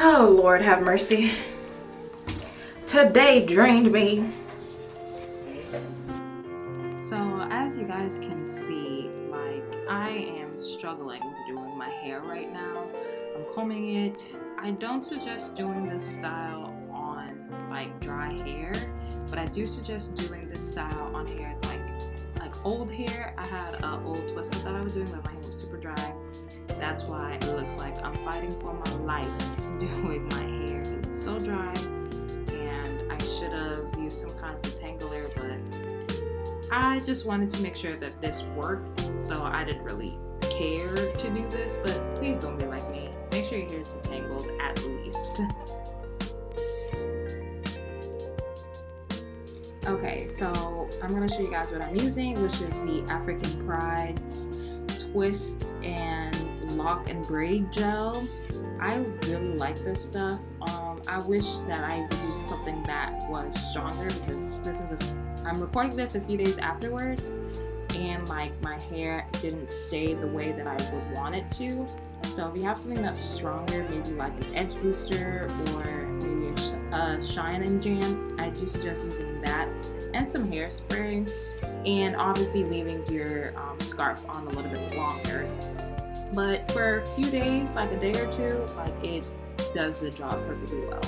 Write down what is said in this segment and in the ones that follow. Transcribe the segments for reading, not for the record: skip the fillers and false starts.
Oh, Lord have mercy. Today drained me. So as you guys can see, like, I am struggling with doing my hair right now. I'm combing it. I don't suggest doing this style on like dry hair, but I do suggest doing this style on hair like old hair. I had an old twist up that I was doing, but my hair was super dry. That's why it looks like I'm fighting for my life doing my hair. It's so dry, and I should have used some kind of detangler, but I just wanted to make sure that this worked, so I didn't really care to do this. But please don't be like me. Make sure your hair is detangled at least. Okay, so I'm gonna show you guys what I'm using, which is the African Pride Twist and Lock and Braid Gel. I really like this stuff. I wish that I was using something that was stronger, because I'm recording this a few days afterwards, and like my hair didn't stay the way that I would want it to. So if you have something that's stronger, maybe like an edge booster or maybe a shine and jam, I do suggest using that and some hairspray, and obviously leaving your scarf on a little bit longer. But for a few days, like a day or two, like it does the job perfectly well.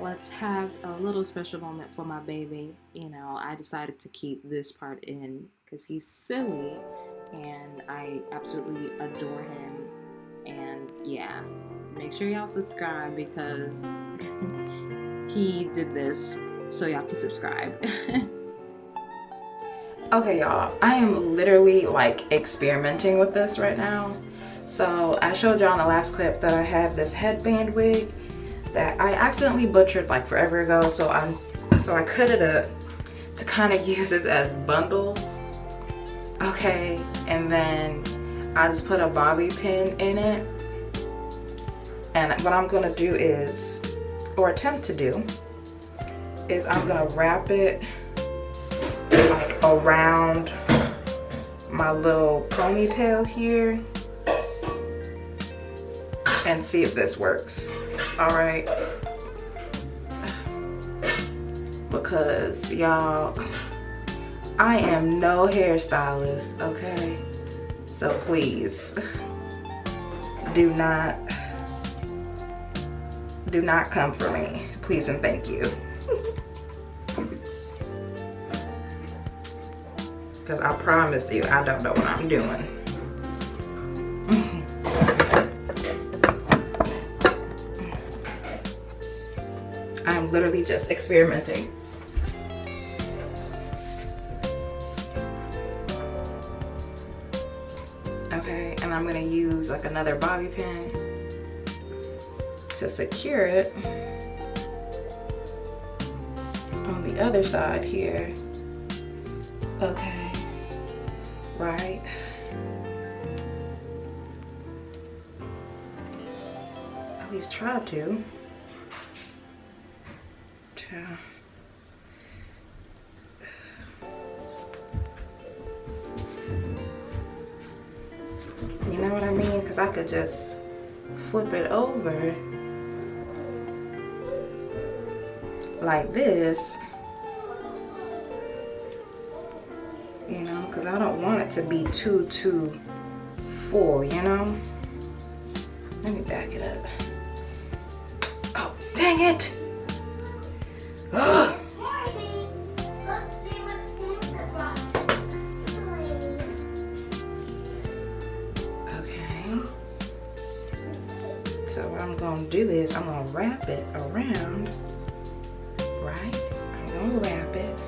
Let's have a little special moment for my baby. You know, I decided to keep this part in because he's silly and I absolutely adore him. And yeah, make sure y'all subscribe because he did this, so y'all can subscribe. Okay, y'all, I am literally like experimenting with this right now. So I showed y'all in the last clip that I had this headband wig that I accidentally butchered like forever ago, so I cut it up to kind of use it as bundles. Okay, and then I just put a bobby pin in it, and what I'm gonna do is, or attempt to do, is I'm gonna wrap it like around my little ponytail here and see if this works. All right, because y'all, I am no hairstylist, okay? So please do not do not come for me. Please and thank you. Because I promise you, I don't know what I'm doing. I'm literally just experimenting. Okay, and I'm gonna use like another bobby pin to secure it on the other side here. Okay, right. At least try to. You know what I mean? Because I could just flip it over like this, you know, because I don't want it to be too full, you know. Let me back it up. Oh, dang it. Ugh. So what I'm gonna do is I'm gonna wrap it around, right? I'm gonna wrap it.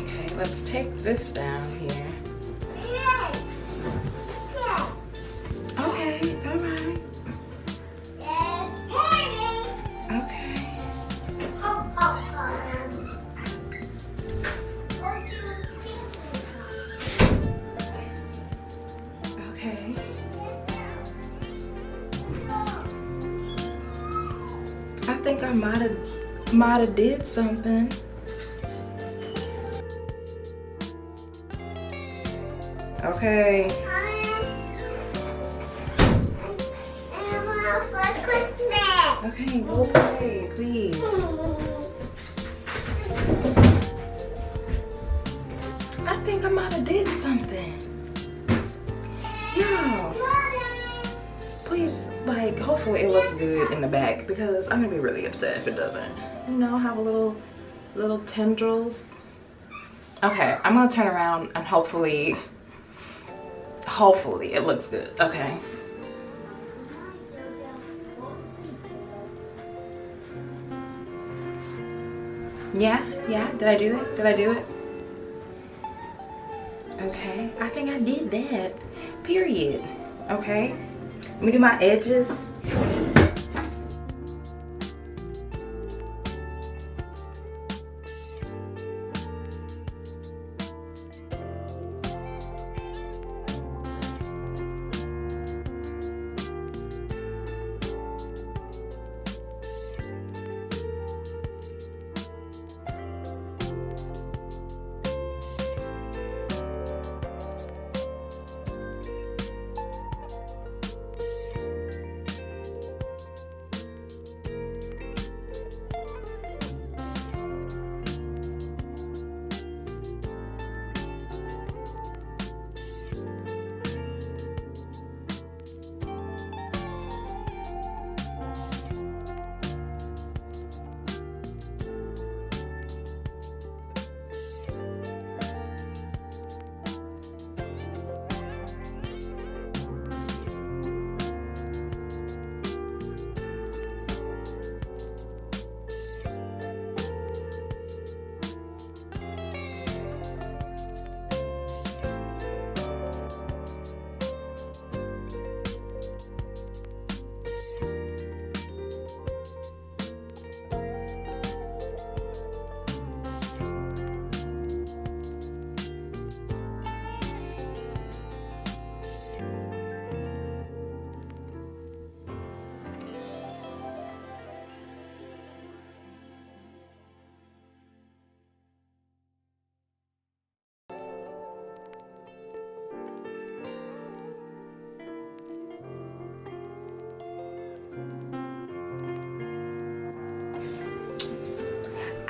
Okay, let's take this down here. Okay, all right. Okay. Okay. I think I might have did something. Okay. Okay, go play, please. I think I might have did something. Yeah. Please, like, hopefully it looks good in the back because I'm gonna be really upset if it doesn't. You know, have a little tendrils. Okay, I'm gonna turn around and hopefully it looks good. Okay. Yeah, did I do it? Did I do it? Okay, I think I did that. Period. Okay, let me do my edges.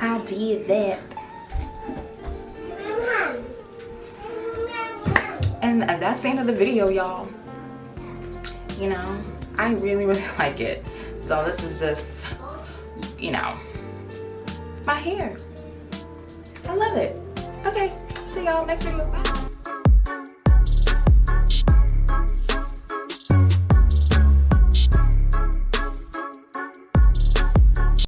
I did that. And that's the end of the video, y'all. You know, I really like it. So this is just, you know, my hair. I love it. Okay, see y'all next video. Bye.